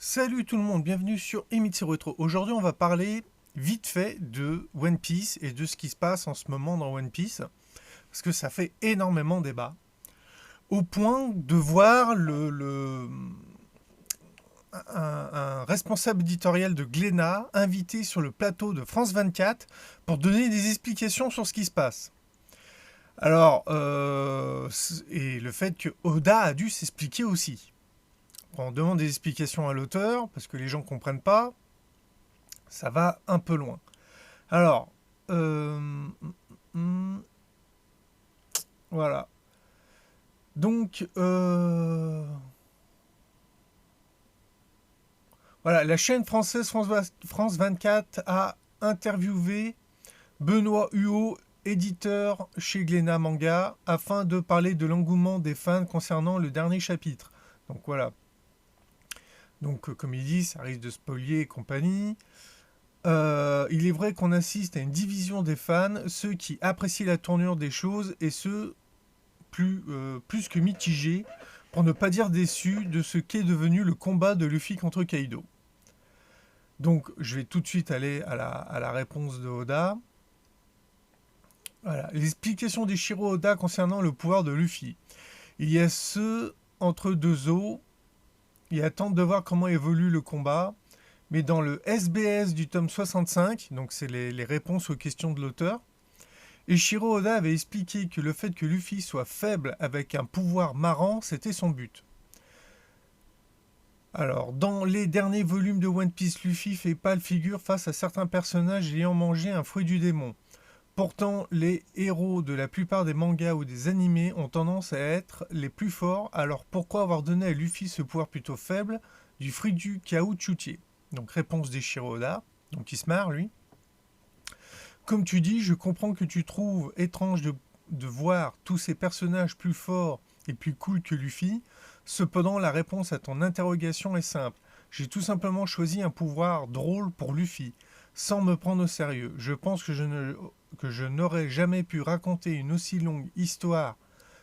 Salut tout le monde, bienvenue sur Emitsu Retro. Aujourd'hui, on va parler vite fait de One Piece et de ce qui se passe en ce moment dans One Piece, parce que ça fait énormément débat, au point de voir un responsable éditorial de Glénat invité sur le plateau de France 24 pour donner des explications sur ce qui se passe. Alors, et le fait que Oda a dû s'expliquer aussi. On demande des explications à l'auteur, parce que les gens ne comprennent pas, ça va un peu loin. Alors, voilà. Donc, voilà, la chaîne française France 24 a interviewé Benoît Huot, éditeur chez Glénat Manga, afin de parler de l'engouement des fans concernant le dernier chapitre. Donc voilà. Donc, comme il dit, ça risque de spolier et compagnie. Il est vrai qu'on assiste à une division des fans, ceux qui apprécient la tournure des choses et ceux plus que mitigés, pour ne pas dire déçus, de ce qu'est devenu le combat de Luffy contre Kaido. Donc je vais tout de suite aller à la réponse de Oda. Voilà. L'explication d'Ichiro Oda concernant le pouvoir de Luffy. Il y a ceux entre deux eaux, ils attendent de voir comment évolue le combat. Mais dans le SBS du tome 65, donc c'est les réponses aux questions de l'auteur, Eiichiro Oda avait expliqué que le fait que Luffy soit faible avec un pouvoir marrant, c'était son but. Alors, dans les derniers volumes de One Piece, Luffy fait pâle figure face à certains personnages ayant mangé un fruit du démon. Pourtant, les héros de la plupart des mangas ou des animés ont tendance à être les plus forts, alors pourquoi avoir donné à Luffy ce pouvoir plutôt faible du fruit du caoutchoutier? Donc réponse d'Eiichiro Oda, donc il se marre lui. Comme tu dis, je comprends que tu trouves étrange de voir tous ces personnages plus forts et plus cool que Luffy. Cependant, la réponse à ton interrogation est simple. J'ai tout simplement choisi un pouvoir drôle pour Luffy, sans me prendre au sérieux. Je pense que je n'aurais jamais pu raconter une aussi longue histoire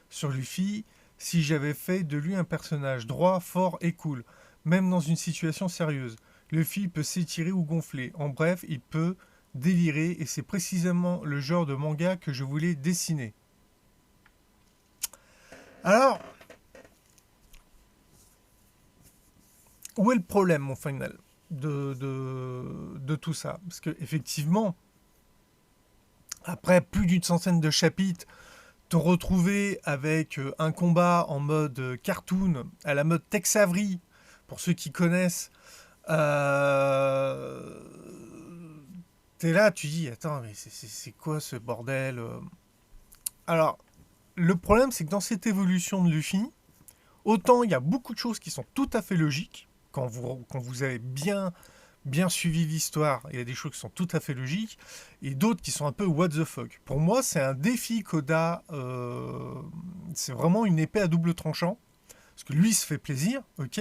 sur Luffy si j'avais fait de lui un personnage droit, fort et cool, même dans une situation sérieuse. Luffy peut s'étirer ou gonfler. En bref, il peut délirer et c'est précisément le genre de manga que je voulais dessiner. Alors, où est le problème au final de tout ça? Parce que effectivement, après plus d'une centaine de chapitres, te retrouver avec un combat en mode cartoon, à la mode Tex Avery, pour ceux qui connaissent, euh, t'es là, tu dis, attends, mais c'est quoi ce bordel? Alors, le problème, c'est que dans cette évolution de Luffy, autant il y a beaucoup de choses qui sont tout à fait logiques, quand vous avez bien suivi l'histoire, il y a des choses qui sont tout à fait logiques, et d'autres qui sont un peu what the fuck. Pour moi, c'est un défi qu'Oda, c'est vraiment une épée à double tranchant, parce que lui il se fait plaisir, ok,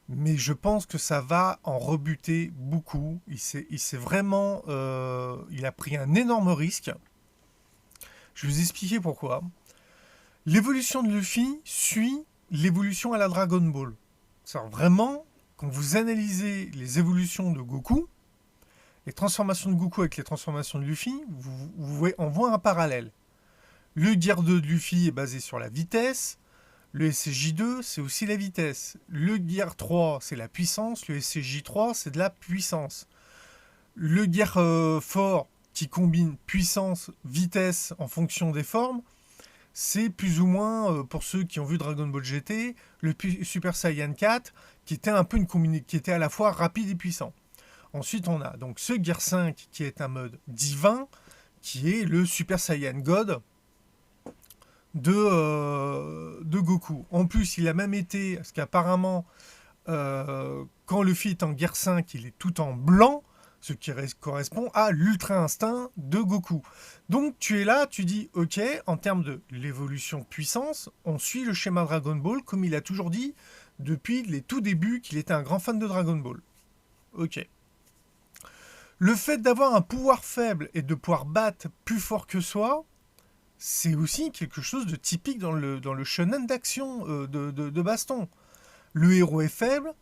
mais je pense que ça va en rebuter beaucoup. Il s'est vraiment, il a pris un énorme risque. Je vais vous expliquer pourquoi. L'évolution de Luffy suit l'évolution à la Dragon Ball. C'est vraiment, quand vous analysez les évolutions de Goku, les transformations de Goku avec les transformations de Luffy, on voit un parallèle. Le Gear 2 de Luffy est basé sur la vitesse, le SCJ2 c'est aussi la vitesse, le Gear 3 c'est la puissance, le SCJ3 c'est de la puissance. Le Gear fort qui combine puissance, vitesse en fonction des formes, c'est plus ou moins, pour ceux qui ont vu Dragon Ball GT, le Super Saiyan 4, qui était un peu qui était à la fois rapide et puissant. Ensuite, on a donc ce Gear 5 qui est un mode divin, qui est le Super Saiyan God de Goku. En plus, il a même été, parce qu'apparemment, quand Luffy est en Gear 5, il est tout en blanc, ce qui correspond à l'ultra instinct de Goku. Donc tu es là, tu dis, ok, en termes de l'évolution puissance, on suit le schéma Dragon Ball, comme il a toujours dit depuis les tout débuts qu'il était un grand fan de Dragon Ball. Ok. Le fait d'avoir un pouvoir faible et de pouvoir battre plus fort que soi, c'est aussi quelque chose de typique dans le shonen d'action, de baston. Le héros est faible,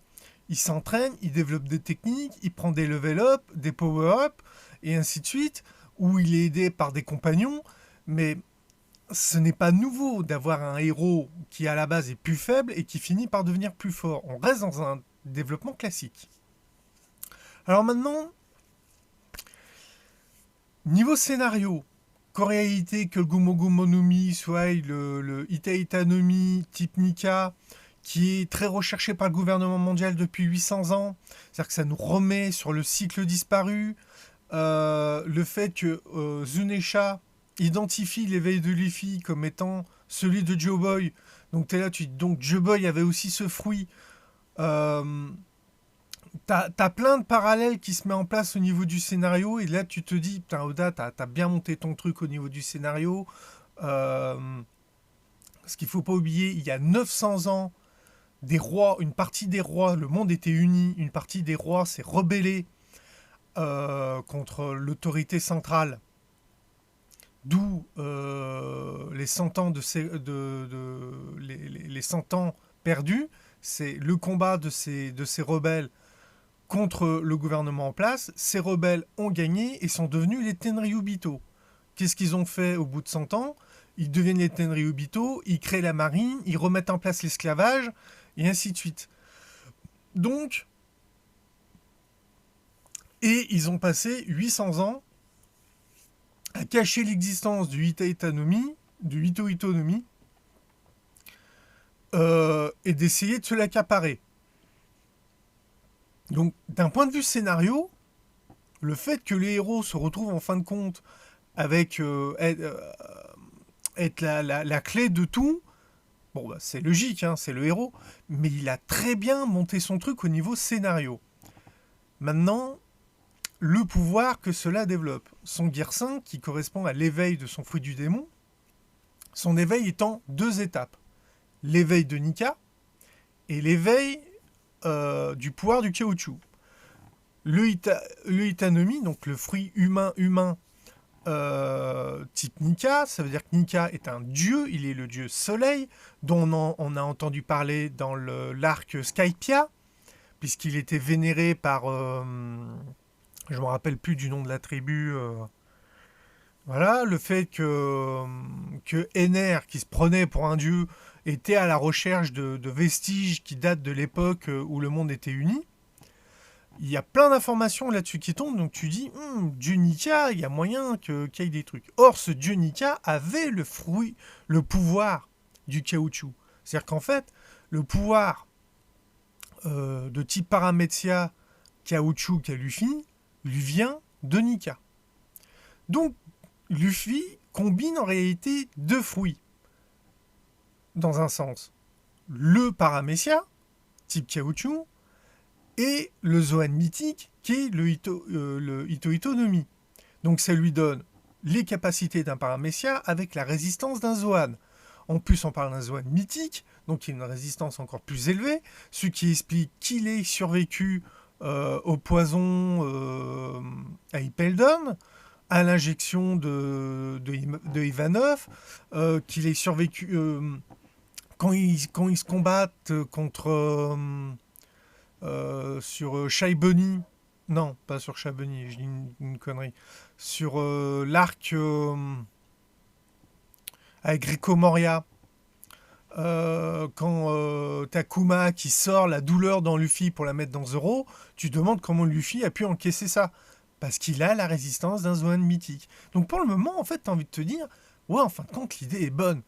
il s'entraîne, il développe des techniques, il prend des level up, des power up, et ainsi de suite, où il est aidé par des compagnons, mais ce n'est pas nouveau d'avoir un héros qui à la base est plus faible et qui finit par devenir plus fort. On reste dans un développement classique. Alors maintenant, niveau scénario, qu'en réalité que le Gomogomo no Mi soit le Ita Ita no Mi type Nika, qui est très recherché par le gouvernement mondial depuis 800 ans, c'est-à-dire que ça nous remet sur le cycle disparu, le fait que Zunesha identifie l'éveil de Luffy comme étant celui de Joe Boy. Donc t'es là, donc Joe Boy avait aussi ce fruit. T'as plein de parallèles qui se mettent en place au niveau du scénario et là tu te dis, putain Oda, t'as bien monté ton truc au niveau du scénario. Parce qu'il faut pas oublier, il y a 900 ans, des rois, une partie des rois, le monde était uni, une partie des rois s'est rebellée contre l'autorité centrale. D'où les 100 ans, les 100 ans perdus. C'est le combat de ces rebelles contre le gouvernement en place. Ces rebelles ont gagné et sont devenus les Tenryubito. Qu'est-ce qu'ils ont fait au bout de 100 ans? Ils deviennent les Tenryubito, ils créent la marine, ils remettent en place l'esclavage, et ainsi de suite. Donc, et ils ont passé 800 ans à cacher l'existence du Ita Ita no Mi, du Ito Ito no Mi, et d'essayer de se l'accaparer. Donc, d'un point de vue scénario, le fait que les héros se retrouvent en fin de compte avec être la clé de tout, bon, bah, c'est logique, hein, c'est le héros, mais il a très bien monté son truc au niveau scénario. Maintenant, le pouvoir que cela développe. Son Gear 5, qui correspond à l'éveil de son fruit du démon, son éveil étant 2 étapes. L'éveil de Nika et l'éveil du pouvoir du caoutchouc. Le Itanomi, donc le fruit humain type Nika, ça veut dire que Nika est un dieu, il est le dieu soleil, dont on a entendu parler dans l'arc Skypiea, puisqu'il était vénéré par... je ne me rappelle plus du nom de la tribu. Voilà, le fait que Ener, qui se prenait pour un dieu, était à la recherche de vestiges qui datent de l'époque où le monde était uni. Il y a plein d'informations là-dessus qui tombent, donc tu dis, dieu Nika, il y a moyen qu'il y ait des trucs. Or, ce dieu Nika avait le fruit, le pouvoir du caoutchouc. C'est-à-dire qu'en fait, le pouvoir de type Paramecia caoutchouc qu'a Luffy, lui vient de Nika. Donc, Luffy combine en réalité 2 fruits. Dans un sens, le Paramecia, type caoutchouc, et le Zoan mythique, qui est le Ito Ito no Mi. Donc ça lui donne les capacités d'un Paramecia avec la résistance d'un Zoan. En plus, on parle d'un Zoan mythique, donc il a une résistance encore plus élevée, ce qui explique qu'il ait survécu au poison à Hippoldon, à l'injection de Ivanov, qu'il ait survécu quand ils se combattent contre sur Shy Bunny. Non, pas sur Shy Bunny, je dis une connerie. Sur l'arc avec Rico Moria. Quand Takuma qui sort la douleur dans Luffy pour la mettre dans Zoro, tu te demandes comment Luffy a pu encaisser ça. Parce qu'il a la résistance d'un Zoan mythique. Donc pour le moment, en fait, t'as envie de te dire, ouais, en fin de compte, l'idée est bonne.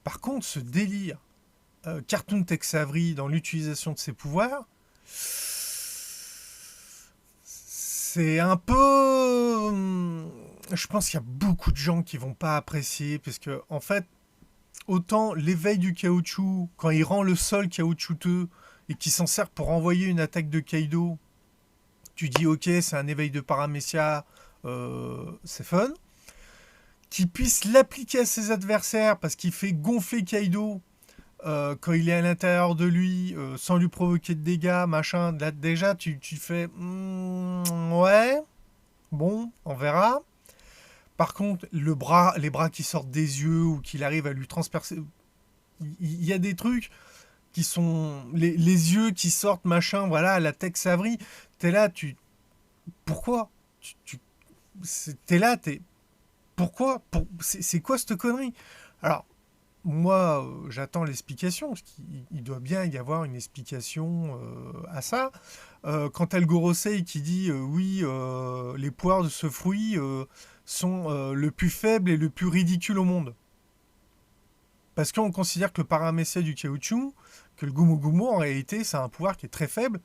Par contre, ce délire Cartoon Tex Avery dans l'utilisation de ses pouvoirs, c'est un peu... Je pense qu'il y a beaucoup de gens qui vont pas apprécier, parce que, en fait, autant l'éveil du caoutchouc, quand il rend le sol caoutchouteux, et qui s'en sert pour envoyer une attaque de Kaido, tu dis ok, c'est un éveil de Paramecia, c'est fun. Qu'il puisse l'appliquer à ses adversaires parce qu'il fait gonfler Kaido quand il est à l'intérieur de lui, sans lui provoquer de dégâts, machin. Là déjà, tu fais ouais, bon, on verra. Par contre, les bras qui sortent des yeux ou qu'il arrive à lui transpercer, il y a des trucs. qui sont les yeux qui sortent, machin, voilà, la Tex Avery. T'es là, pourquoi t'es là, pourquoi c'est quoi cette connerie? Alors, moi, j'attends l'explication, parce qu'il doit bien y avoir une explication à ça. Quant à Gorosei qui dit oui, les poires de ce fruit sont le plus faible et le plus ridicule au monde. Parce qu'on considère que le paramécène du caoutchouc, que le Gumo Gumo, en réalité, c'est un pouvoir qui est très faible.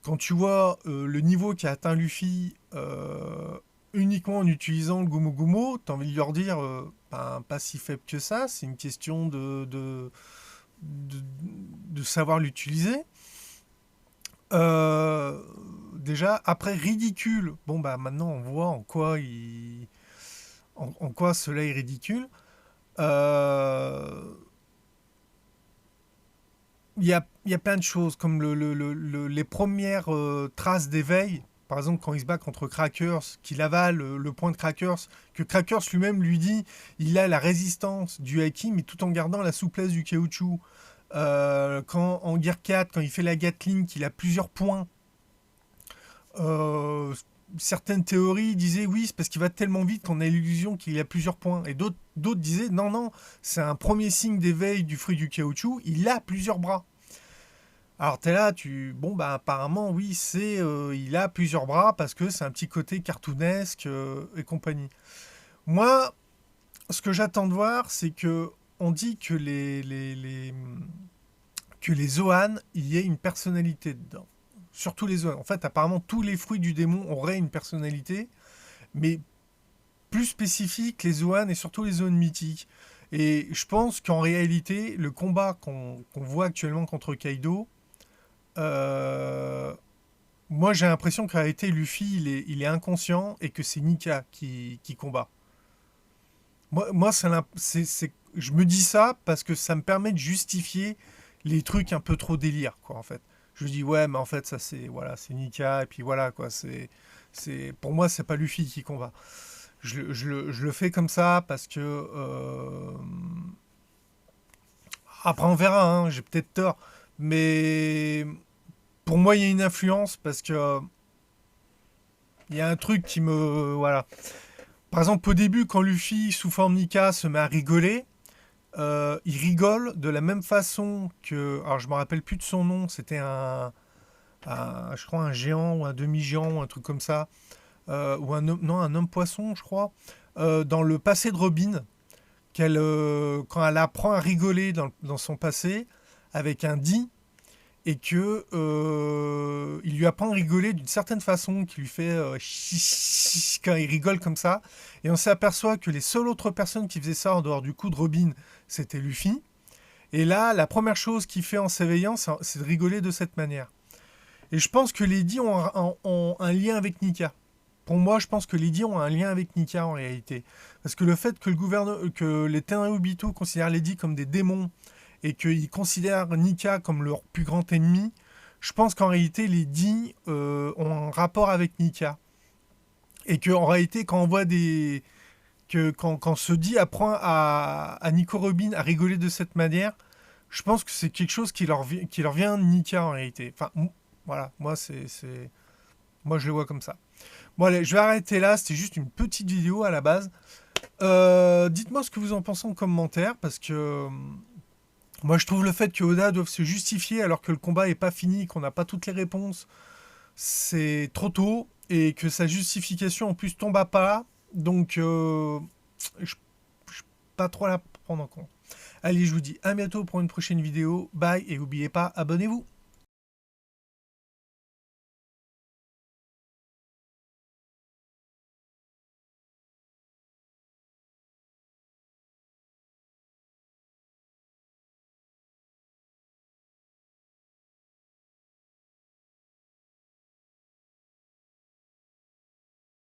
Quand tu vois le niveau qu'a atteint Luffy uniquement en utilisant le Gumo Gumo, t'as envie de leur dire pas si faible que ça, c'est une question de savoir l'utiliser. Déjà, après ridicule, bon bah maintenant on voit en quoi cela est ridicule. Euh, il y a plein de choses, comme les premières traces d'éveil. Par exemple, quand il se bat contre Crackers, qu'il avale le point de Crackers, que Crackers lui-même lui dit il a la résistance du Haki, mais tout en gardant la souplesse du caoutchouc. Quand en Gear 4, quand il fait la Gatling, qu'il a plusieurs points, euh, certaines théories disaient oui, c'est parce qu'il va tellement vite qu'on a l'illusion qu'il a plusieurs points. Et d'autres disaient non, non, c'est un premier signe d'éveil du fruit du caoutchouc, il a plusieurs bras. Alors t'es là, bon bah apparemment oui, il a plusieurs bras parce que c'est un petit côté cartoonesque et compagnie. Moi, ce que j'attends de voir, c'est que on dit que que les Zoan, il y ait une personnalité dedans. Surtout les Zoan. En fait, apparemment, tous les fruits du démon auraient une personnalité, mais plus spécifique, les Zoan et surtout les zones mythiques. Et je pense qu'en réalité, le combat qu'on voit actuellement contre Kaido, euh, moi j'ai l'impression qu'en réalité, Luffy, il est inconscient et que c'est Nika qui combat. Moi je me dis ça parce que ça me permet de justifier les trucs un peu trop délire, quoi, en fait. Je dis, ouais, mais en fait, ça, c'est Nika, et puis voilà, quoi, pour moi, c'est pas Luffy qui combat. Je le fais comme ça parce que, après, on verra, hein, j'ai peut-être tort, mais pour moi, il y a une influence parce que, il y a un truc qui me, voilà. Par exemple, au début, quand Luffy, sous forme Nika, se met à rigoler, il rigole de la même façon que. Alors, je me rappelle plus de son nom, c'était je crois, un géant ou un demi-géant ou un truc comme ça. Ou non, un homme poisson, je crois. Dans le passé de Robin, quand elle apprend à rigoler dans son passé, avec un dit, et que il lui apprend à rigoler d'une certaine façon qui lui fait quand il rigole comme ça, et on s'aperçoit que les seules autres personnes qui faisaient ça en dehors du coup de Robin, c'était Luffy. Et là, la première chose qu'il fait en s'éveillant, c'est de rigoler de cette manière. Et je pense que les dits ont un lien avec Nika. Pour moi, je pense que les dits ont un lien avec Nika en réalité. Parce que le fait que les Tenryubito considèrent les dits comme des démons et qu'ils considèrent Nika comme leur plus grand ennemi, je pense qu'en réalité, les dits ont un rapport avec Nika. Et qu'en réalité, quand on voit quand ce dit apprend à Nico Robin à rigoler de cette manière, je pense que c'est quelque chose qui leur vient de Nika en réalité. Enfin, voilà, moi je le vois comme ça. Bon allez, je vais arrêter là, c'était juste une petite vidéo à la base. Dites-moi ce que vous en pensez en commentaire, parce que moi je trouve le fait que Oda doive se justifier alors que le combat n'est pas fini, qu'on n'a pas toutes les réponses, c'est trop tôt, et que sa justification en plus tombe à plat, donc je pas trop la prendre en compte. Allez, je vous dis à bientôt pour une prochaine vidéo, bye, et n'oubliez pas, abonnez-vous.